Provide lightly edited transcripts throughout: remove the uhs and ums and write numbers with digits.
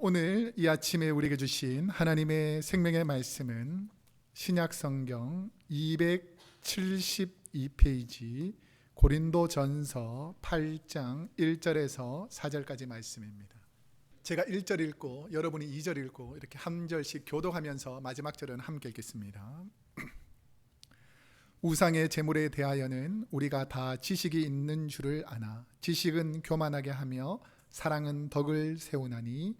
오늘 이 아침에 우리에게 주신 하나님의 생명의 말씀은 신약성경 272페이지 고린도전서 8장 1절에서 4절까지 말씀입니다. 제가 1절 읽고 여러분이 2절 읽고 이렇게 한 절씩 교독하면서 마지막 절은 함께 읽겠습니다. 우상의 제물에 대하여는 우리가 다 지식이 있는 줄을 아나 지식은 교만하게 하며 사랑은 덕을 세우나니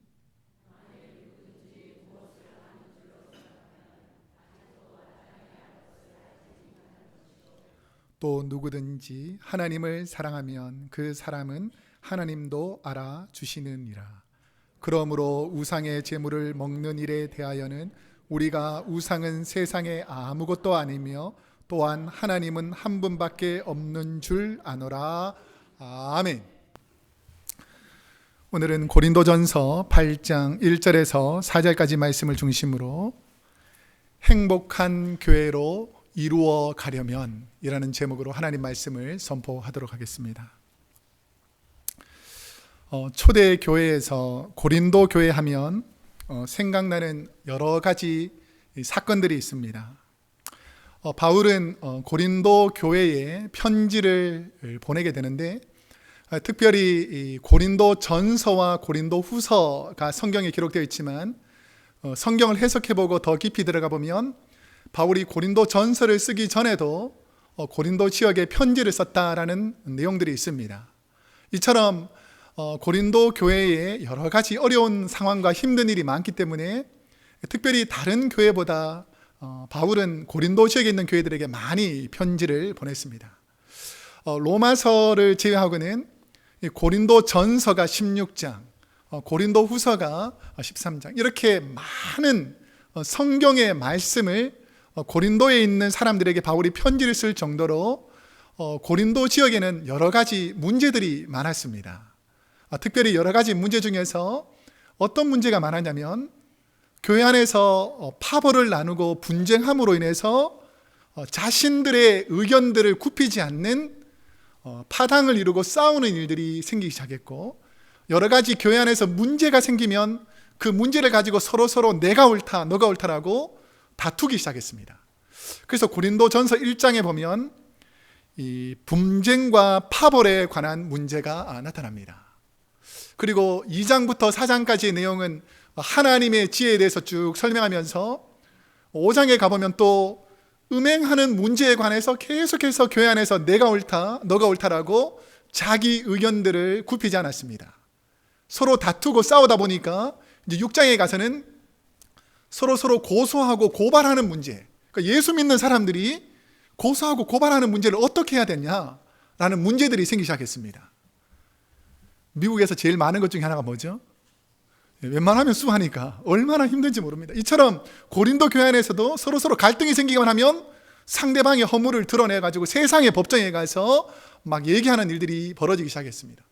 또 누구든지 하나님을 사랑하면 그 사람은 하나님도 알아주시느니라. 그러므로 우상의 제물을 먹는 일에 대하여는 우리가 우상은 세상에 아무것도 아니며 또한 하나님은 한 분밖에 없는 줄 아노라. 아멘. 오늘은 고린도전서 8장 1절에서 4절까지 말씀을 중심으로 행복한 교회로 이루어 가려면 이라는 제목으로 하나님 말씀을 선포하도록 하겠습니다. 초대 교회에서 고린도 교회 하면 생각나는 여러 가지 사건들이 있습니다. 바울은 고린도 교회에 편지를 보내게 되는데 특별히 고린도 전서와 고린도 후서가 성경에 기록되어 있지만 성경을 해석해보고 더 깊이 들어가 보면 바울이 고린도 전서를 쓰기 전에도 고린도 지역에 편지를 썼다라는 내용들이 있습니다. 이처럼 고린도 교회에 여러 가지 어려운 상황과 힘든 일이 많기 때문에 특별히 다른 교회보다 바울은 고린도 지역에 있는 교회들에게 많이 편지를 보냈습니다. 로마서를 제외하고는 고린도 전서가 16장, 고린도 후서가 13장 이렇게 많은 성경의 말씀을 고린도에 있는 사람들에게 바울이 편지를 쓸 정도로 고린도 지역에는 여러 가지 문제들이 많았습니다. 특별히 여러 가지 문제 중에서 어떤 문제가 많았냐면 교회 안에서 파벌을 나누고 분쟁함으로 인해서 자신들의 의견들을 굽히지 않는 파당을 이루고 싸우는 일들이 생기기 시작했고, 여러 가지 교회 안에서 문제가 생기면 그 문제를 가지고 서로 내가 옳다 너가 옳다라고 다투기 시작했습니다. 그래서 고린도전서 1장에 보면 이 분쟁과 파벌에 관한 문제가 나타납니다. 그리고 2장부터 4장까지의 내용은 하나님의 지혜에 대해서 쭉 설명하면서 5장에 가보면 또 음행하는 문제에 관해서 계속해서 교회 안에서 내가 옳다 너가 옳다라고 자기 의견들을 굽히지 않았습니다. 서로 다투고 싸우다 보니까 이제 6장에 가서는 서로 고소하고 고발하는 문제, 그러니까 예수 믿는 사람들이 고소하고 고발하는 문제를 어떻게 해야 되냐라는 문제들이 생기기 시작했습니다. 미국에서 제일 많은 것 중에 하나가 뭐죠? 웬만하면 수하니까 얼마나 힘든지 모릅니다. 이처럼 고린도 교회 안에서도 서로 갈등이 생기기만 하면 상대방의 허물을 드러내가지고 세상의 법정에 가서 막 얘기하는 일들이 벌어지기 시작했습니다.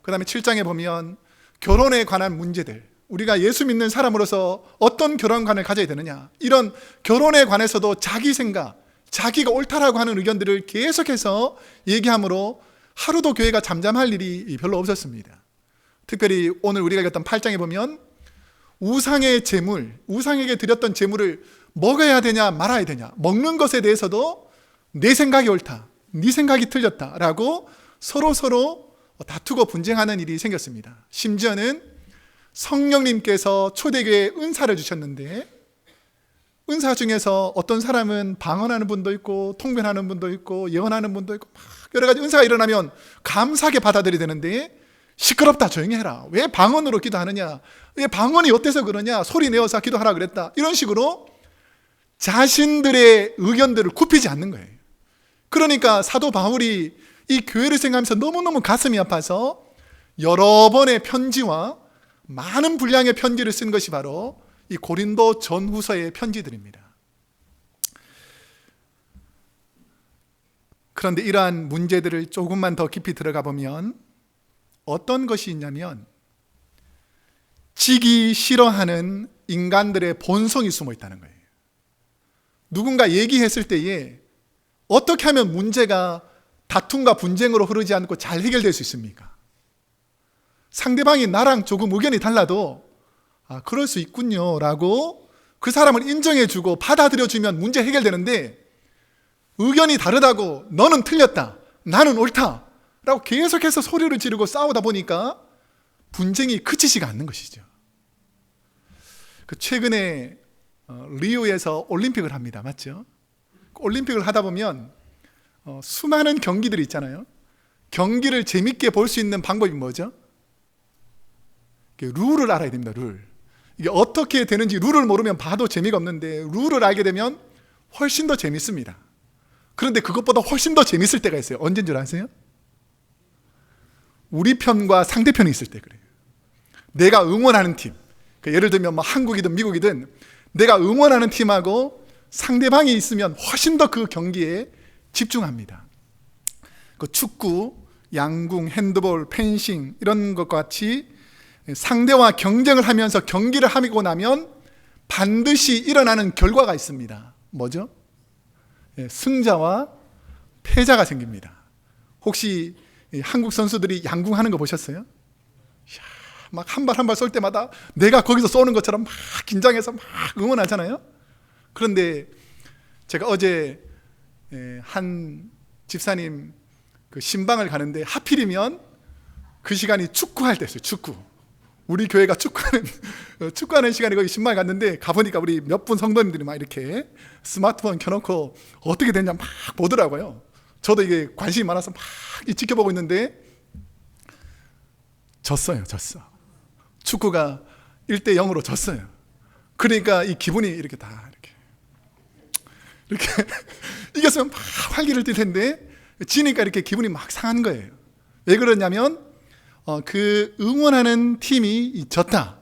그 다음에 7장에 보면 결혼에 관한 문제들, 우리가 예수 믿는 사람으로서 어떤 결혼관을 가져야 되느냐, 이런 결혼에 관해서도 자기 생각, 자기가 옳다라고 하는 의견들을 계속해서 얘기함으로 하루도 교회가 잠잠할 일이 별로 없었습니다. 특별히 오늘 우리가 읽었던 8장에 보면 우상의 제물, 우상에게 드렸던 제물을 먹어야 되냐 말아야 되냐, 먹는 것에 대해서도 내 생각이 옳다, 네 생각이 틀렸다라고 서로 다투고 분쟁하는 일이 생겼습니다. 심지어는 성령님께서 초대교회에 은사를 주셨는데 은사 중에서 어떤 사람은 방언하는 분도 있고 통변하는 분도 있고 예언하는 분도 있고 막 여러 가지 은사가 일어나면 감사하게 받아들여야 되는데 시끄럽다 조용히 해라, 왜 방언으로 기도하느냐, 왜 방언이 어때서 그러냐, 소리 내어서 기도하라 그랬다, 이런 식으로 자신들의 의견들을 굽히지 않는 거예요. 그러니까 사도 바울이 이 교회를 생각하면서 너무너무 가슴이 아파서 여러 번의 편지와 많은 분량의 편지를 쓴 것이 바로 이 고린도 전후서의 편지들입니다. 그런데 이러한 문제들을 조금만 더 깊이 들어가 보면 어떤 것이 있냐면 지기 싫어하는 인간들의 본성이 숨어 있다는 거예요. 누군가 얘기했을 때에 어떻게 하면 문제가 다툼과 분쟁으로 흐르지 않고 잘 해결될 수 있습니까? 상대방이 나랑 조금 의견이 달라도 그럴 수 있군요 라고 그 사람을 인정해주고 받아들여주면 문제 해결되는데, 의견이 다르다고 너는 틀렸다, 나는 옳다 라고 계속해서 소리를 지르고 싸우다 보니까 분쟁이 그치지가 않는 것이죠. 최근에 리우에서 올림픽을 합니다. 맞죠? 올림픽을 하다 보면 수많은 경기들이 있잖아요. 경기를 재밌게 볼 수 있는 방법이 뭐죠? 룰을 알아야 됩니다. 룰. 이게 어떻게 되는지 룰을 모르면 봐도 재미가 없는데, 룰을 알게 되면 훨씬 더 재밌습니다. 그런데 그것보다 훨씬 더 재밌을 때가 있어요. 언제인 줄 아세요? 우리 편과 상대편이 있을 때 그래요. 내가 응원하는 팀, 예를 들면 뭐 한국이든 미국이든 내가 응원하는 팀하고 상대방이 있으면 훨씬 더 그 경기에 집중합니다. 축구, 양궁, 핸드볼, 펜싱 이런 것과 같이 상대와 경쟁을 하면서 경기를 하고 나면 반드시 일어나는 결과가 있습니다. 뭐죠? 승자와 패자가 생깁니다. 혹시 한국 선수들이 양궁 하는 거 보셨어요? 막 한 발 한 발 쏠 때마다 내가 거기서 쏘는 것처럼 막 긴장해서 막 응원하잖아요. 그런데 제가 어제 한 집사님 신방을 가는데 하필이면 그 시간이 축구할 때였어요. 축구. 우리 교회가 축구하는 시간에 거기 신방에 갔는데, 가보니까 우리 몇 분 성도님들이 막 이렇게 스마트폰 켜놓고 어떻게 됐냐 막 보더라고요. 저도 이게 관심이 많아서 막 지켜보고 있는데 졌어요. 축구가 1대0으로 졌어요. 그러니까 이 기분이 이렇게 다 이렇게 이겼으면 막 활기를 띨 텐데 지니까 이렇게 기분이 막 상한 거예요. 왜 그러냐면 그 응원하는 팀이 졌다.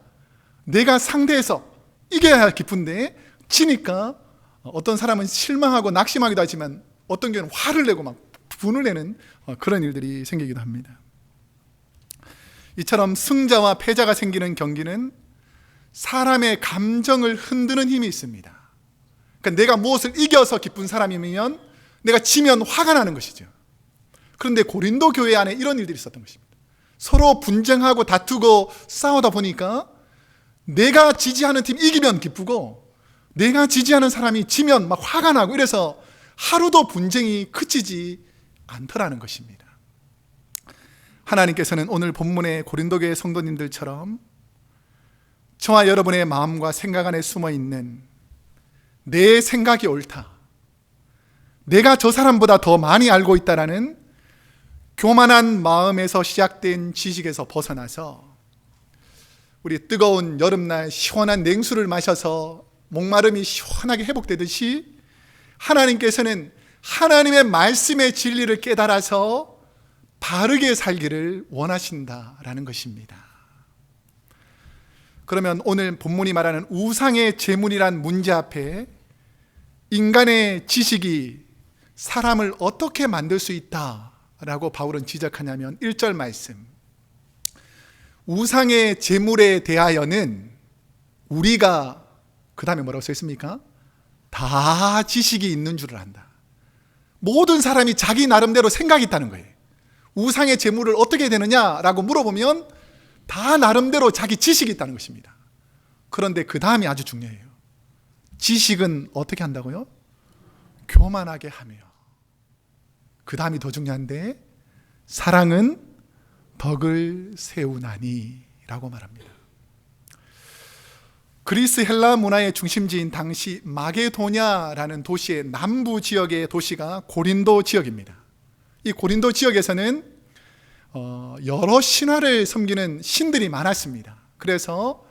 내가 상대에서 이겨야 기쁜데 지니까 어떤 사람은 실망하고 낙심하기도 하지만 어떤 경우는 화를 내고 막 분을 내는 그런 일들이 생기기도 합니다. 이처럼 승자와 패자가 생기는 경기는 사람의 감정을 흔드는 힘이 있습니다. 그러니까 내가 무엇을 이겨서 기쁜 사람이면 내가 지면 화가 나는 것이죠. 그런데 고린도 교회 안에 이런 일들이 있었던 것입니다. 서로 분쟁하고 다투고 싸우다 보니까 내가 지지하는 팀 이기면 기쁘고 내가 지지하는 사람이 지면 막 화가 나고, 이래서 하루도 분쟁이 그치지 않더라는 것입니다. 하나님께서는 오늘 본문의 고린도 교회 성도님들처럼 저와 여러분의 마음과 생각 안에 숨어있는 내 생각이 옳다, 내가 저 사람보다 더 많이 알고 있다라는 교만한 마음에서 시작된 지식에서 벗어나서 우리 뜨거운 여름날 시원한 냉수를 마셔서 목마름이 시원하게 회복되듯이 하나님께서는 하나님의 말씀의 진리를 깨달아서 바르게 살기를 원하신다라는 것입니다. 그러면 오늘 본문이 말하는 우상의 제물이란 문제 앞에 인간의 지식이 사람을 어떻게 만들 수 있다라고 바울은 지적하냐면 1절 말씀, 우상의 제물에 대하여는 우리가, 그 다음에 뭐라고 써 있습니까? 다 지식이 있는 줄을 안다. 모든 사람이 자기 나름대로 생각이 있다는 거예요. 우상의 제물을 어떻게 되느냐라고 물어보면 다 나름대로 자기 지식이 있다는 것입니다. 그런데 그 다음이 아주 중요해요. 지식은 어떻게 한다고요? 교만하게 하며. 그 다음이 더 중요한데, 사랑은 덕을 세우나니 라고 말합니다. 그리스 헬라 문화의 중심지인 당시 마게도냐라는 도시의 남부 지역의 도시가 고린도 지역입니다. 이 고린도 지역에서는 여러 신화를 섬기는 신들이 많았습니다. 그래서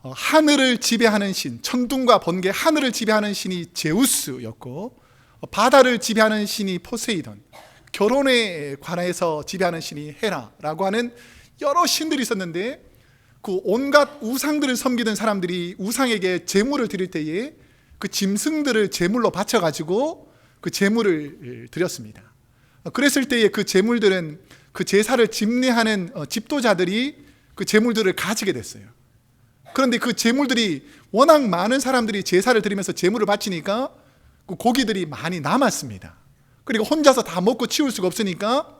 하늘을 지배하는 신, 천둥과 번개, 하늘을 지배하는 신이 제우스였고, 바다를 지배하는 신이 포세이돈, 결혼에 관해서 지배하는 신이 헤라라고 하는 여러 신들이 있었는데, 그 온갖 우상들을 섬기던 사람들이 우상에게 제물을 드릴 때에 그 짐승들을 제물로 바쳐가지고 그 제물을 드렸습니다. 그랬을 때에 그 제물들은 그 제사를 집례하는 집도자들이 그 제물들을 가지게 됐어요. 그런데 그 제물들이 워낙 많은 사람들이 제사를 드리면서 제물을 바치니까 그 고기들이 많이 남았습니다. 그리고 혼자서 다 먹고 치울 수가 없으니까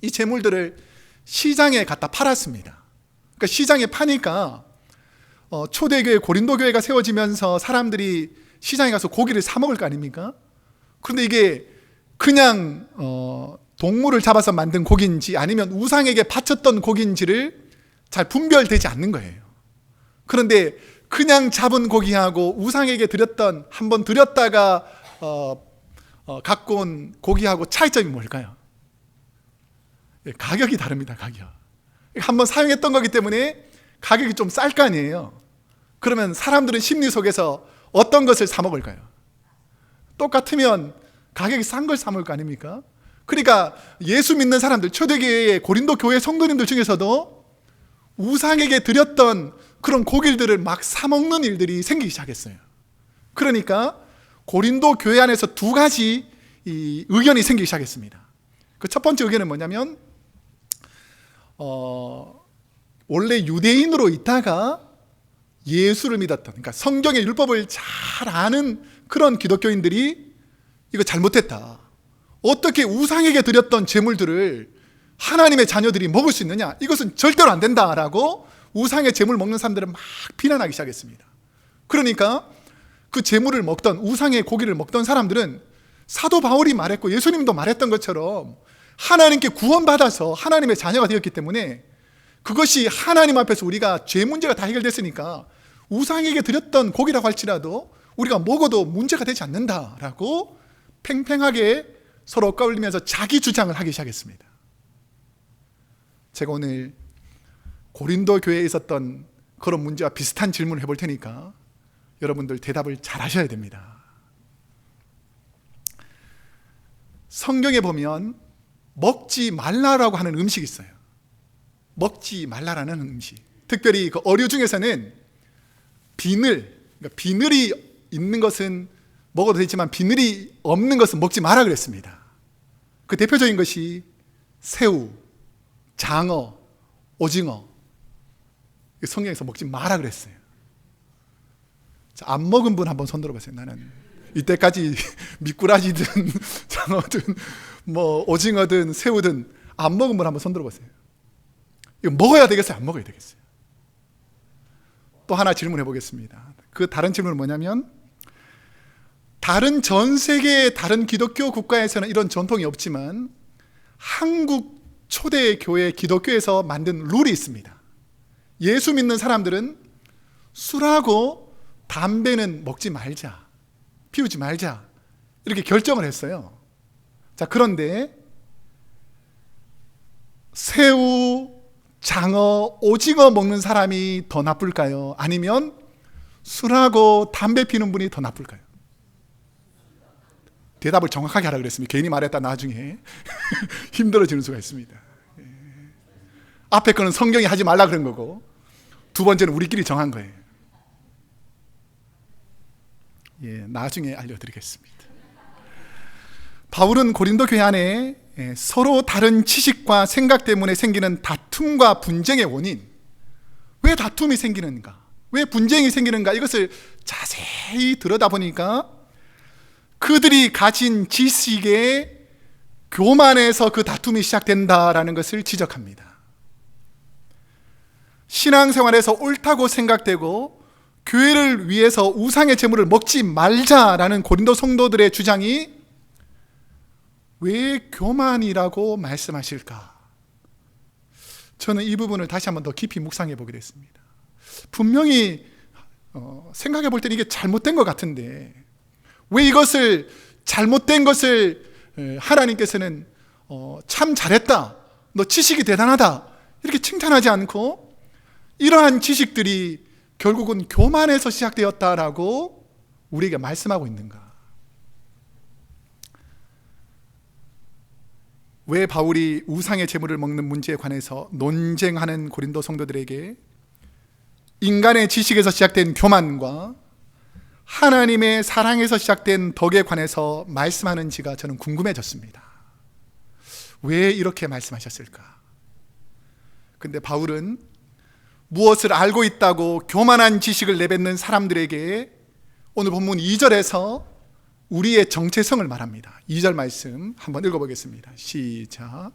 이 제물들을 시장에 갖다 팔았습니다. 그러니까 시장에 파니까 초대교회 고린도 교회가 세워지면서 사람들이 시장에 가서 고기를 사 먹을 거 아닙니까? 그런데 이게 그냥 동물을 잡아서 만든 고기인지 아니면 우상에게 바쳤던 고기인지를 잘 분별되지 않는 거예요. 그런데 그냥 잡은 고기하고 우상에게 드렸던, 한번 드렸다가 갖고 온 고기하고 차이점이 뭘까요? 가격이 다릅니다. 가격. 한번 사용했던 거기 때문에 가격이 좀 쌀 거 아니에요. 그러면 사람들은 심리 속에서 어떤 것을 사 먹을까요? 똑같으면 가격이 싼 걸 사 먹을 거 아닙니까? 그러니까 예수 믿는 사람들, 초대교회의 고린도 교회 성도님들 중에서도 우상에게 드렸던 그런 고기들을 막 사 먹는 일들이 생기기 시작했어요. 그러니까 고린도 교회 안에서 두 가지 의견이 생기기 시작했습니다. 그 첫 번째 의견은 뭐냐면 원래 유대인으로 있다가 예수를 믿었던, 그러니까 성경의 율법을 잘 아는 그런 기독교인들이 이거 잘못했다. 어떻게 우상에게 드렸던 제물들을 하나님의 자녀들이 먹을 수 있느냐? 이것은 절대로 안 된다라고 우상의 제물 먹는 사람들은 막 비난하기 시작했습니다. 그러니까 그 제물을 먹던, 우상의 고기를 먹던 사람들은 사도 바울이 말했고 예수님도 말했던 것처럼 하나님께 구원받아서 하나님의 자녀가 되었기 때문에 그것이 하나님 앞에서 우리가 죄 문제가 다 해결됐으니까 우상에게 드렸던 고기라고 할지라도 우리가 먹어도 문제가 되지 않는다라고 팽팽하게 서로 엇가울리면서 자기 주장을 하기 시작했습니다. 제가 오늘 고린도 교회에 있었던 그런 문제와 비슷한 질문을 해볼 테니까 여러분들 대답을 잘 하셔야 됩니다. 성경에 보면 먹지 말라라고 하는 음식이 있어요. 먹지 말라라는 음식. 특별히 그 어류 중에서는 비늘, 그러니까 비늘이 있는 것은 먹어도 되지만 비늘이 없는 것은 먹지 마라 그랬습니다. 그 대표적인 것이 새우, 장어, 오징어. 성경에서 먹지 마라 그랬어요. 자, 안 먹은 분 한번 손 들어보세요. 나는 이때까지 미꾸라지든 장어든 뭐 오징어든 새우든 안 먹은 분 한번 손 들어보세요. 이거 먹어야 되겠어요? 안 먹어야 되겠어요? 또 하나 질문해 보겠습니다. 그 다른 질문은 뭐냐면, 다른 전 세계의 다른 기독교 국가에서는 이런 전통이 없지만 한국 초대 교회 기독교에서 만든 룰이 있습니다. 예수 믿는 사람들은 술하고 담배는 먹지 말자, 피우지 말자, 이렇게 결정을 했어요. 자, 그런데 새우, 장어, 오징어 먹는 사람이 더 나쁠까요? 아니면 술하고 담배 피는 분이 더 나쁠까요? 대답을 정확하게 하라 그랬습니다. 괜히 말했다 나중에 힘들어지는 수가 있습니다. 앞에 거는 성경이 하지 말라 그런 거고 두 번째는 우리끼리 정한 거예요. 나중에 알려드리겠습니다. 바울은 고린도 교회 안에 서로 다른 지식과 생각 때문에 생기는 다툼과 분쟁의 원인, 왜 다툼이 생기는가, 왜 분쟁이 생기는가, 이것을 자세히 들여다보니까 그들이 가진 지식의 교만에서 그 다툼이 시작된다라는 것을 지적합니다. 신앙생활에서 옳다고 생각되고 교회를 위해서 우상의 제물을 먹지 말자라는 고린도 성도들의 주장이 왜 교만이라고 말씀하실까? 저는 이 부분을 다시 한번 더 깊이 묵상해 보게 됐습니다. 분명히 생각해 볼 때는 이게 잘못된 것 같은데 왜 이것을, 잘못된 것을 하나님께서는 참 잘했다, 너 지식이 대단하다 이렇게 칭찬하지 않고 이러한 지식들이 결국은 교만에서 시작되었다라고 우리에게 말씀하고 있는가? 왜 바울이 우상의 제물을 먹는 문제에 관해서 논쟁하는 고린도 성도들에게 인간의 지식에서 시작된 교만과 하나님의 사랑에서 시작된 덕에 관해서 말씀하는지가 저는 궁금해졌습니다. 왜 이렇게 말씀하셨을까? 근데 바울은 무엇을 알고 있다고 교만한 지식을 내뱉는 사람들에게 오늘 본문 2절에서 우리의 정체성을 말합니다. 2절 말씀 한번 읽어보겠습니다. 시작.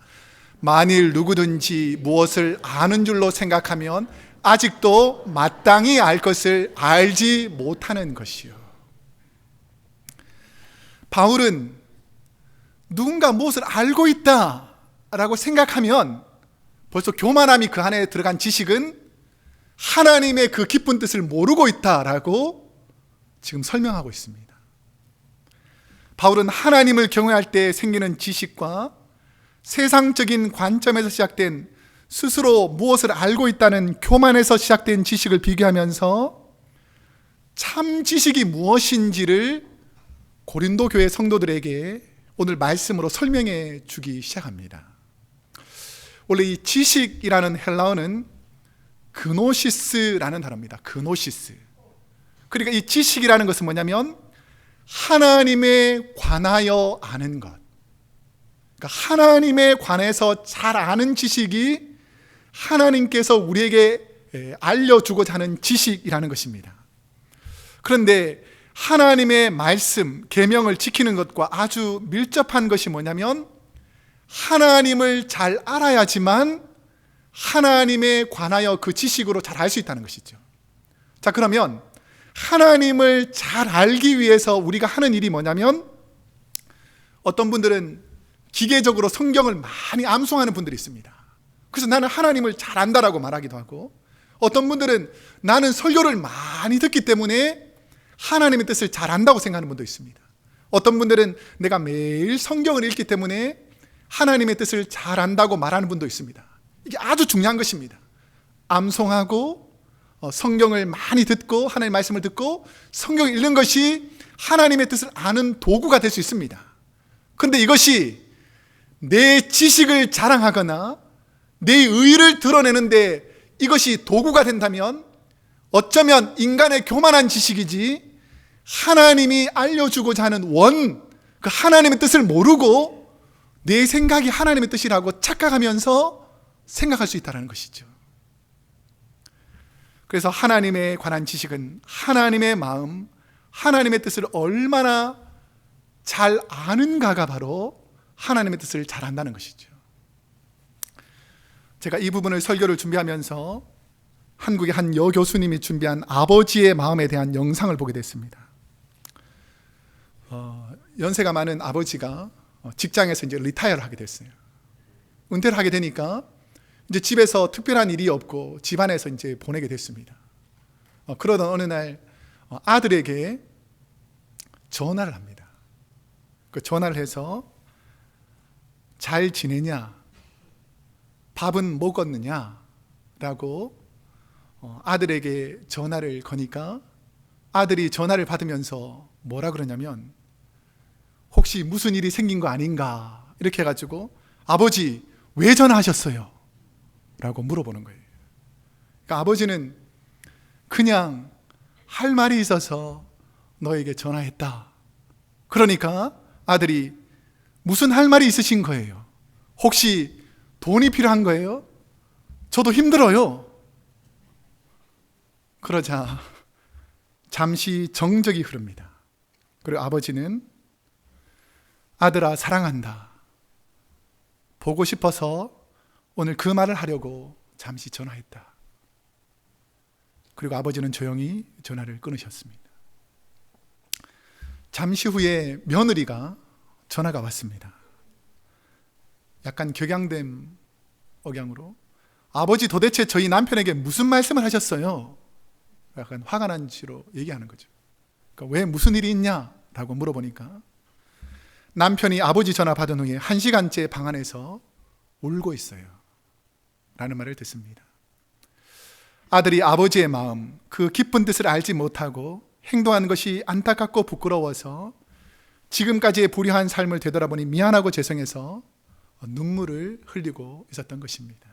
만일 누구든지 무엇을 아는 줄로 생각하면 아직도 마땅히 알 것을 알지 못하는 것이요. 바울은 누군가 무엇을 알고 있다라고 생각하면 벌써 교만함이 그 안에 들어간 지식은 하나님의 그 깊은 뜻을 모르고 있다라고 지금 설명하고 있습니다. 바울은 하나님을 경외할 때 생기는 지식과 세상적인 관점에서 시작된 스스로 무엇을 알고 있다는 교만에서 시작된 지식을 비교하면서 참 지식이 무엇인지를 고린도 교회 성도들에게 오늘 말씀으로 설명해 주기 시작합니다. 원래 이 지식이라는 헬라어는 그노시스라는 단어입니다. 그노시스. 그러니까 이 지식이라는 것은 뭐냐면 하나님에 관하여 아는 것. 그러니까 하나님에 관해서 잘 아는 지식이 하나님께서 우리에게 알려주고자 하는 지식이라는 것입니다. 그런데 하나님의 말씀, 계명을 지키는 것과 아주 밀접한 것이 뭐냐면 하나님을 잘 알아야지만 하나님에 관하여 그 지식으로 잘 알 수 있다는 것이죠. 자, 그러면 하나님을 잘 알기 위해서 우리가 하는 일이 뭐냐면 어떤 분들은 기계적으로 성경을 많이 암송하는 분들이 있습니다. 그래서 나는 하나님을 잘 안다라고 말하기도 하고, 어떤 분들은 나는 설교를 많이 듣기 때문에 하나님의 뜻을 잘 안다고 생각하는 분도 있습니다. 어떤 분들은 내가 매일 성경을 읽기 때문에 하나님의 뜻을 잘 안다고 말하는 분도 있습니다. 이게 아주 중요한 것입니다. 암송하고 성경을 많이 듣고 하나님의 말씀을 듣고 성경을 읽는 것이 하나님의 뜻을 아는 도구가 될 수 있습니다. 그런데 이것이 내 지식을 자랑하거나 내 의의를 드러내는데 이것이 도구가 된다면 어쩌면 인간의 교만한 지식이지 하나님이 알려주고자 하는 그 하나님의 뜻을 모르고 내 생각이 하나님의 뜻이라고 착각하면서 생각할 수 있다는 것이죠. 그래서 하나님에 관한 지식은 하나님의 마음, 하나님의 뜻을 얼마나 잘 아는가가 바로 하나님의 뜻을 잘 안다는 것이죠. 제가 이 부분을 설교를 준비하면서 한국의 한 여교수님이 준비한 아버지의 마음에 대한 영상을 보게 됐습니다. 연세가 많은 아버지가 직장에서 이제 리타이어를 하게 됐어요. 은퇴를 하게 되니까 이제 집에서 특별한 일이 없고 집안에서 이제 보내게 됐습니다. 그러던 어느 날 아들에게 전화를 합니다. 그 전화를 해서 잘 지내냐? 밥은 먹었느냐? 라고 아들에게 전화를 거니까 아들이 전화를 받으면서 뭐라 그러냐면 혹시 무슨 일이 생긴 거 아닌가? 이렇게 해가지고 아버지 왜 전화하셨어요? 라고 물어보는 거예요. 그러니까 아버지는 그냥 할 말이 있어서 너에게 전화했다. 그러니까 아들이 무슨 할 말이 있으신 거예요? 혹시 돈이 필요한 거예요? 저도 힘들어요. 그러자 잠시 정적이 흐릅니다. 그리고 아버지는 아들아 사랑한다. 보고 싶어서 오늘 그 말을 하려고 잠시 전화했다. 그리고 아버지는 조용히 전화를 끊으셨습니다. 잠시 후에 며느리가 전화가 왔습니다. 약간 격양된 억양으로 아버지 도대체 저희 남편에게 무슨 말씀을 하셨어요? 약간 화가 난 채로 얘기하는 거죠. 그러니까 왜 무슨 일이 있냐라고 물어보니까 남편이 아버지 전화 받은 후에 1시간째 방 안에서 울고 있어요 라는 말을 듣습니다. 아들이 아버지의 마음, 그 깊은 뜻을 알지 못하고 행동한 것이 안타깝고 부끄러워서 지금까지의 불의한 삶을 되돌아보니 미안하고 죄송해서 눈물을 흘리고 있었던 것입니다.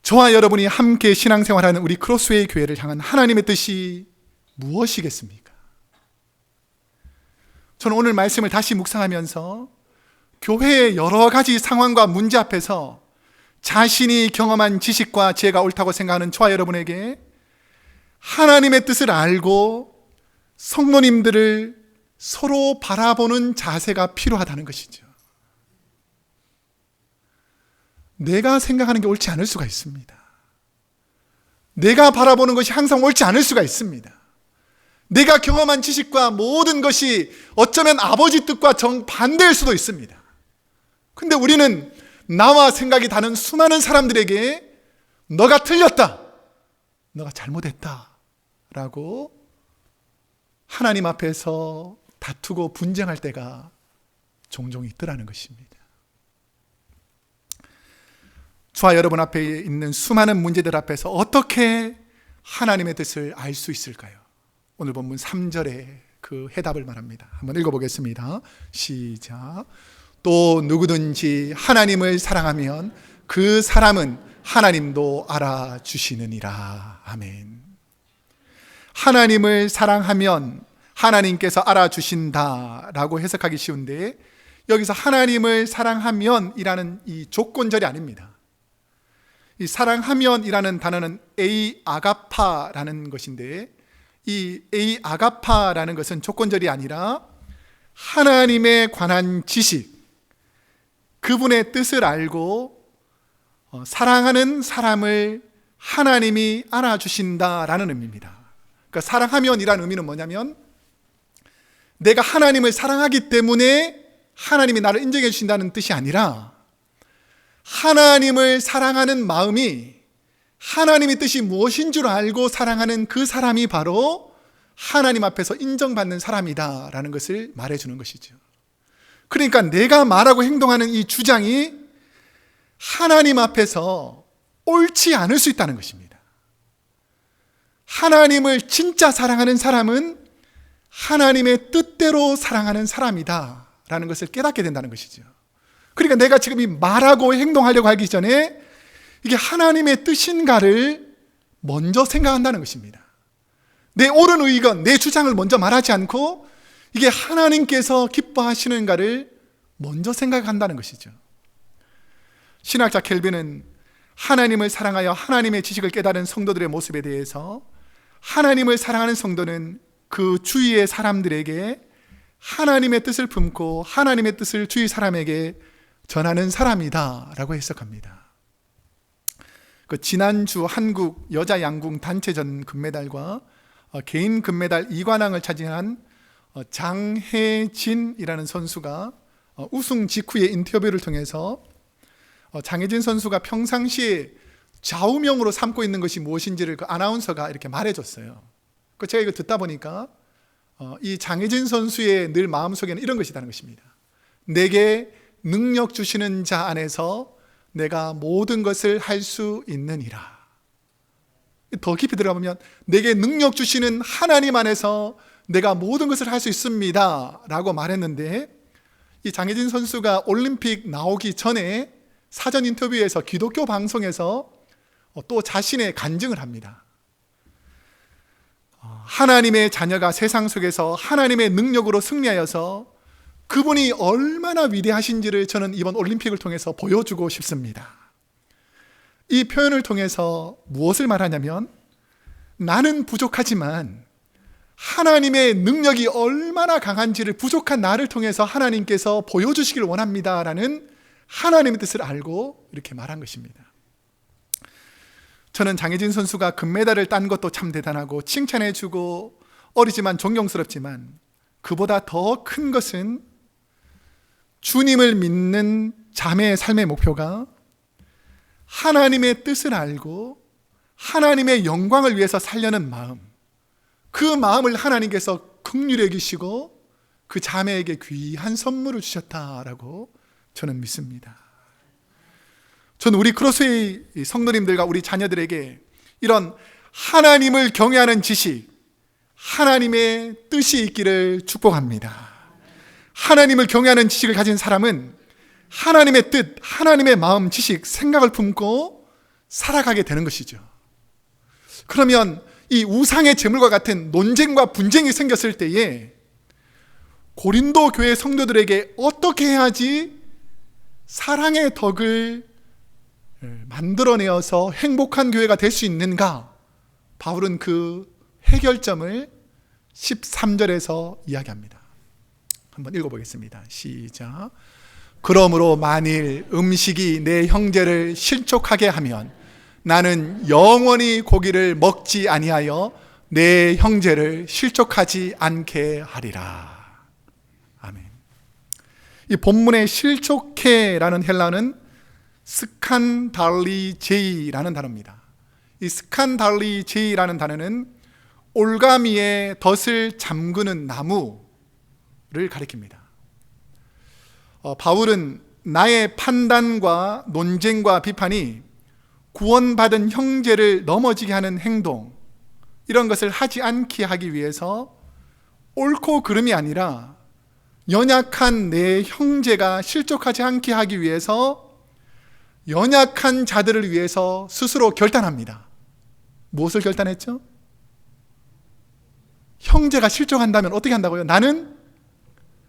저와 여러분이 함께 신앙생활하는 우리 크로스웨이 교회를 향한 하나님의 뜻이 무엇이겠습니까? 저는 오늘 말씀을 다시 묵상하면서 교회의 여러 가지 상황과 문제 앞에서 자신이 경험한 지식과 지혜가 옳다고 생각하는 저와 여러분에게 하나님의 뜻을 알고 성도님들을 서로 바라보는 자세가 필요하다는 것이죠. 내가 생각하는 게 옳지 않을 수가 있습니다. 내가 바라보는 것이 항상 옳지 않을 수가 있습니다. 내가 경험한 지식과 모든 것이 어쩌면 아버지 뜻과 정반대일 수도 있습니다. 근데 우리는 나와 생각이 다른 수많은 사람들에게 너가 틀렸다, 너가 잘못했다 라고 하나님 앞에서 다투고 분쟁할 때가 종종 있더라는 것입니다. 저와 여러분 앞에 있는 수많은 문제들 앞에서 어떻게 하나님의 뜻을 알 수 있을까요? 오늘 본문 3절에 그 해답을 말합니다. 한번 읽어보겠습니다. 시작. 또 누구든지 하나님을 사랑하면 그 사람은 하나님도 알아주시느니라. 아멘. 하나님을 사랑하면 하나님께서 알아주신다라고 해석하기 쉬운데, 여기서 하나님을 사랑하면 이라는 이 조건절이 아닙니다. 이 사랑하면이라는 단어는 에이 아가파라는 것인데, 이 에이 아가파라는 것은 조건절이 아니라 하나님에 관한 지식, 그분의 뜻을 알고 사랑하는 사람을 하나님이 알아주신다라는 의미입니다. 그러니까 사랑하면이라는 의미는 뭐냐면, 내가 하나님을 사랑하기 때문에 하나님이 나를 인정해 주신다는 뜻이 아니라, 하나님을 사랑하는 마음이 하나님의 뜻이 무엇인 줄 알고 사랑하는 그 사람이 바로 하나님 앞에서 인정받는 사람이다라는 것을 말해주는 것이죠. 그러니까 내가 말하고 행동하는 이 주장이 하나님 앞에서 옳지 않을 수 있다는 것입니다. 하나님을 진짜 사랑하는 사람은 하나님의 뜻대로 사랑하는 사람이다 라는 것을 깨닫게 된다는 것이죠. 그러니까 내가 지금 이 말하고 행동하려고 하기 전에 이게 하나님의 뜻인가를 먼저 생각한다는 것입니다. 내 옳은 의견, 내 주장을 먼저 말하지 않고 이게 하나님께서 기뻐하시는가를 먼저 생각한다는 것이죠. 신학자 켈빈은 하나님을 사랑하여 하나님의 지식을 깨달은 성도들의 모습에 대해서, 하나님을 사랑하는 성도는 그 주위의 사람들에게 하나님의 뜻을 품고 하나님의 뜻을 주위 사람에게 전하는 사람이다 라고 해석합니다. 그 지난주 한국 여자 양궁 단체전 금메달과 개인 금메달 2관왕을 차지한 장혜진이라는 선수가 우승 직후의 인터뷰를 통해서 장혜진 선수가 평상시에 좌우명으로 삼고 있는 것이 무엇인지를 그 아나운서가 이렇게 말해줬어요. 제가 이거 듣다 보니까 이 장혜진 선수의 늘 마음속에는 이런 것이 있다는 것입니다. 내게 능력 주시는 자 안에서 내가 모든 것을 할 수 있느니라. 더 깊이 들어가보면 내게 능력 주시는 하나님 안에서 내가 모든 것을 할 수 있습니다 라고 말했는데, 이 장혜진 선수가 올림픽 나오기 전에 사전 인터뷰에서 기독교 방송에서 또 자신의 간증을 합니다. 하나님의 자녀가 세상 속에서 하나님의 능력으로 승리하여서 그분이 얼마나 위대하신지를 저는 이번 올림픽을 통해서 보여주고 싶습니다. 이 표현을 통해서 무엇을 말하냐면, 나는 부족하지만 하나님의 능력이 얼마나 강한지를 부족한 나를 통해서 하나님께서 보여주시길 원합니다라는 하나님의 뜻을 알고 이렇게 말한 것입니다. 저는 장혜진 선수가 금메달을 딴 것도 참 대단하고 칭찬해주고 어리지만 존경스럽지만, 그보다 더 큰 것은 주님을 믿는 자매의 삶의 목표가 하나님의 뜻을 알고 하나님의 영광을 위해서 살려는 마음, 그 마음을 하나님께서 긍휼히 여기시고 그 자매에게 귀한 선물을 주셨다라고 저는 믿습니다. 저는 우리 크로스웨이 성도님들과 우리 자녀들에게 이런 하나님을 경외하는 지식, 하나님의 뜻이 있기를 축복합니다. 하나님을 경외하는 지식을 가진 사람은 하나님의 뜻, 하나님의 마음, 지식, 생각을 품고 살아가게 되는 것이죠. 그러면 이 우상의 제물과 같은 논쟁과 분쟁이 생겼을 때에 고린도 교회 성도들에게 어떻게 해야지 사랑의 덕을 만들어내어서 행복한 교회가 될 수 있는가? 바울은 그 해결점을 13절에서 이야기합니다. 한번 읽어보겠습니다. 시작. 그러므로 만일 음식이 내 형제를 실족하게 하면 나는 영원히 고기를 먹지 아니하여 내 형제를 실족하지 않게 하리라. 아멘. 이 본문의 실족해라는 헬라는 스칸달리제이라는 단어입니다. 이 스칸달리제이라는 단어는 올가미의 덫을 잠그는 나무를 가리킵니다. 바울은 나의 판단과 논쟁과 비판이 구원받은 형제를 넘어지게 하는 행동, 이런 것을 하지 않게 하기 위해서 옳고 그름이 아니라 연약한 내 형제가 실족하지 않게 하기 위해서 연약한 자들을 위해서 스스로 결단합니다. 무엇을 결단했죠? 형제가 실족한다면 어떻게 한다고요? 나는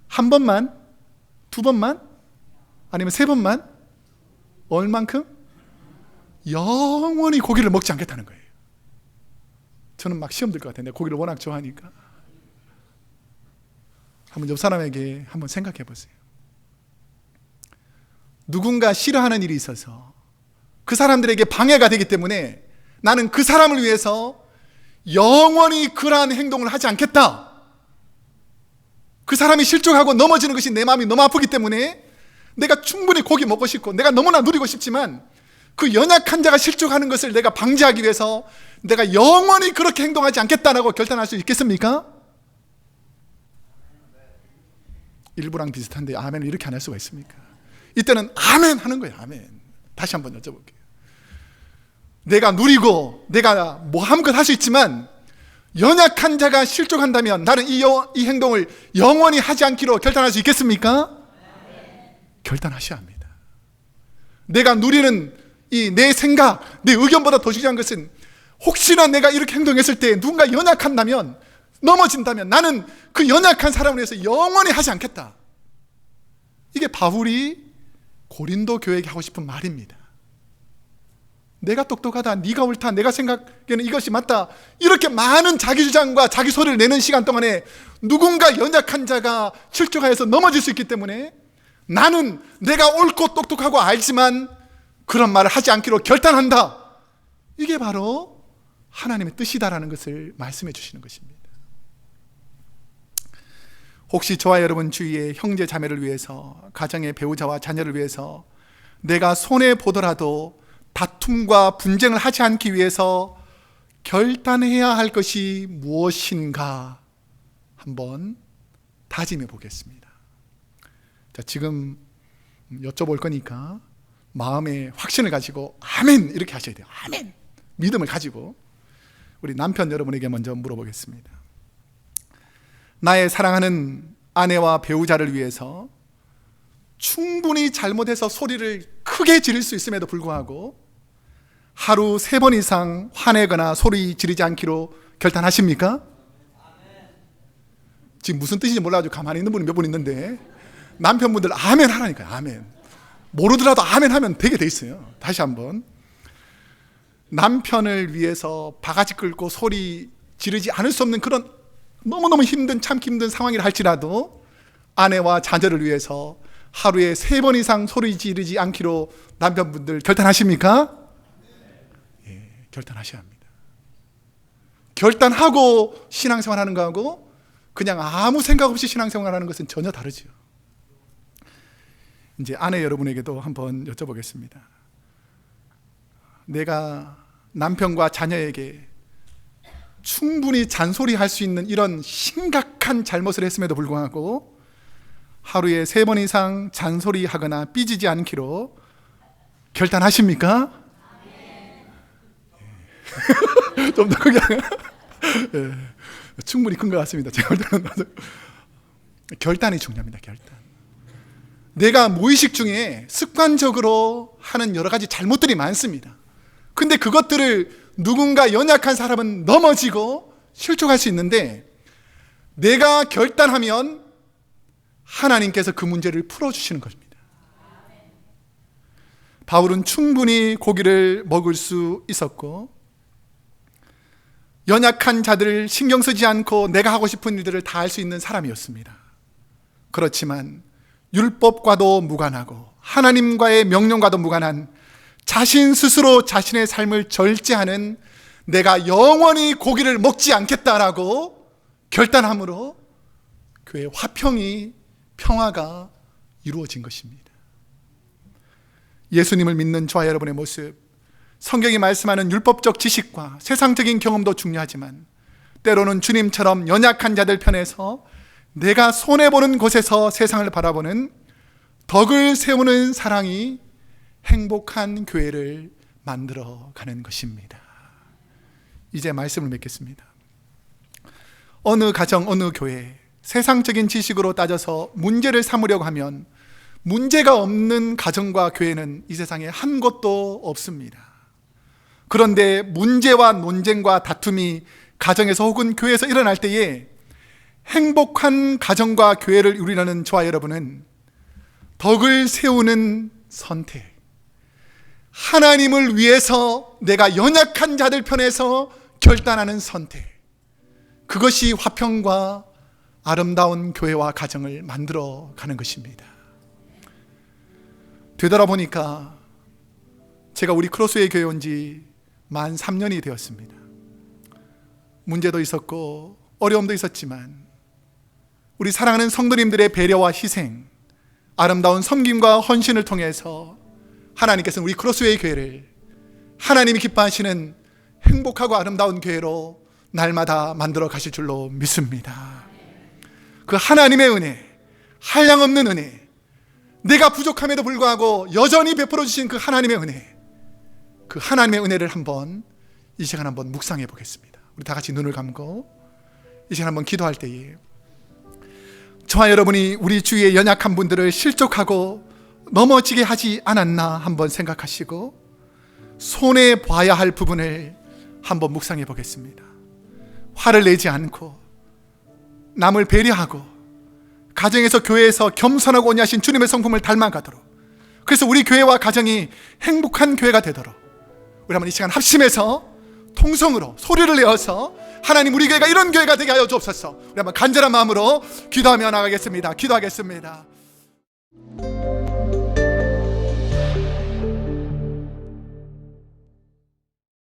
한 번만, 두 번만, 아니면 세 번만, 얼만큼? 영원히 고기를 먹지 않겠다는 거예요. 저는 막 시험 들 것 같아요. 고기를 워낙 좋아하니까. 한번 옆 사람에게 한번 생각해 보세요. 누군가 싫어하는 일이 있어서 그 사람들에게 방해가 되기 때문에 나는 그 사람을 위해서 영원히 그러한 행동을 하지 않겠다. 그 사람이 실족하고 넘어지는 것이 내 마음이 너무 아프기 때문에 내가 충분히 고기 먹고 싶고 내가 너무나 누리고 싶지만 그 연약한 자가 실족하는 것을 내가 방지하기 위해서 내가 영원히 그렇게 행동하지 않겠다라고 결단할 수 있겠습니까? 일부랑 비슷한데 아멘을 이렇게 안 할 수가 있습니까? 이때는 아멘 하는 거예요. 아멘. 다시 한번 여쭤볼게요. 내가 누리고 내가 뭐 아무것도 할 수 있지만 연약한 자가 실족한다면 나는 이 행동을 영원히 하지 않기로 결단할 수 있겠습니까? 결단하셔야 합니다. 내가 누리는 이 내 생각, 내 의견보다 더 중요한 것은 혹시나 내가 이렇게 행동했을 때 누군가 연약한다면, 넘어진다면 나는 그 연약한 사람을 위해서 영원히 하지 않겠다. 이게 바울이 고린도 교회에게 하고 싶은 말입니다. 내가 똑똑하다, 네가 옳다, 내가 생각에는 이것이 맞다, 이렇게 많은 자기 주장과 자기 소리를 내는 시간 동안에 누군가 연약한 자가 실족하여서 넘어질 수 있기 때문에 나는 내가 옳고 똑똑하고 알지만 그런 말을 하지 않기로 결단한다. 이게 바로 하나님의 뜻이다라는 것을 말씀해 주시는 것입니다. 혹시 저와 여러분 주위의 형제 자매를 위해서, 가정의 배우자와 자녀를 위해서 내가 손해보더라도 다툼과 분쟁을 하지 않기 위해서 결단해야 할 것이 무엇인가 한번 다짐해 보겠습니다. 자, 지금 여쭤볼 거니까 마음에 확신을 가지고 아멘 이렇게 하셔야 돼요. 아멘. 믿음을 가지고 우리 남편 여러분에게 먼저 물어보겠습니다. 나의 사랑하는 아내와 배우자를 위해서 충분히 잘못해서 소리를 크게 지를 수 있음에도 불구하고 하루 3번 이상 화내거나 소리 지르지 않기로 결단하십니까? 지금 무슨 뜻인지 몰라가지고 가만히 있는 분이 몇 분 있는데 남편분들 아멘 하라니까요. 아멘. 모르더라도 아멘 하면 되게 돼 있어요. 다시 한번. 남편을 위해서 바가지 끌고 소리 지르지 않을 수 없는 그런 너무너무 힘든, 참기 힘든 상황이라 할지라도 아내와 자녀를 위해서 하루에 3번 이상 소리 지르지 않기로 남편분들 결단하십니까? 예, 결단하셔야 합니다. 결단하고 신앙생활하는 거하고 그냥 아무 생각 없이 신앙생활하는 것은 전혀 다르죠. 이제 아내 여러분에게도 한번 여쭤보겠습니다. 내가 남편과 자녀에게 충분히 잔소리할 수 있는 이런 심각한 잘못을 했음에도 불구하고 하루에 3번 이상 잔소리하거나 삐지지 않기로 결단하십니까? 좀 더 크게 예, 충분히 큰 것 같습니다. 제가 볼 때는 결단이 중요합니다. 결단. 내가 무의식 중에 습관적으로 하는 여러 가지 잘못들이 많습니다. 근데 그것들을 누군가 연약한 사람은 넘어지고 실족할 수 있는데 내가 결단하면 하나님께서 그 문제를 풀어주시는 것입니다. 바울은 충분히 고기를 먹을 수 있었고 연약한 자들을 신경 쓰지 않고 내가 하고 싶은 일들을 다 할 수 있는 사람이었습니다. 그렇지만 율법과도 무관하고 하나님과의 명령과도 무관한 자신 스스로 자신의 삶을 절제하는 내가 영원히 고기를 먹지 않겠다라고 결단함으로 교회의 화평이 평화가 이루어진 것입니다. 예수님을 믿는 저와 여러분의 모습, 성경이 말씀하는 율법적 지식과 세상적인 경험도 중요하지만 때로는 주님처럼 연약한 자들 편에서 내가 손해보는 곳에서 세상을 바라보는 덕을 세우는 사랑이 행복한 교회를 만들어가는 것입니다. 이제 말씀을 맺겠습니다. 어느 가정, 어느 교회, 세상적인 지식으로 따져서 문제를 삼으려고 하면 문제가 없는 가정과 교회는 이 세상에 한 곳도 없습니다. 그런데 문제와 논쟁과 다툼이 가정에서 혹은 교회에서 일어날 때에 행복한 가정과 교회를 이루려는 저와 여러분은 덕을 세우는 선택, 하나님을 위해서 내가 연약한 자들 편에서 결단하는 선택, 그것이 화평과 아름다운 교회와 가정을 만들어 가는 것입니다. 되돌아보니까 제가 우리 크로스웨이 교회 온 지 만 3년이 되었습니다. 문제도 있었고 어려움도 있었지만 우리 사랑하는 성도님들의 배려와 희생, 아름다운 섬김과 헌신을 통해서 하나님께서는 우리 크로스웨이 교회를 하나님이 기뻐하시는 행복하고 아름다운 교회로 날마다 만들어 가실 줄로 믿습니다. 그 하나님의 은혜, 한량없는 은혜, 내가 부족함에도 불구하고 여전히 베풀어 주신 그 하나님의 은혜, 그 하나님의 은혜를 한번 이 시간 한번 묵상해 보겠습니다. 우리 다 같이 눈을 감고 이 시간 한번 기도할 때에 저와 여러분이 우리 주위의 연약한 분들을 실족하고 넘어지게 하지 않았나 한번 생각하시고 손해 봐야 할 부분을 한번 묵상해 보겠습니다. 화를 내지 않고 남을 배려하고 가정에서 교회에서 겸손하고 온유하신 주님의 성품을 닮아가도록, 그래서 우리 교회와 가정이 행복한 교회가 되도록 우리 한번 이 시간 합심해서 통성으로 소리를 내어서 하나님 우리 교회가 이런 교회가 되게 하여 주옵소서. 우리 한번 간절한 마음으로 기도하며 나가겠습니다. 기도하겠습니다.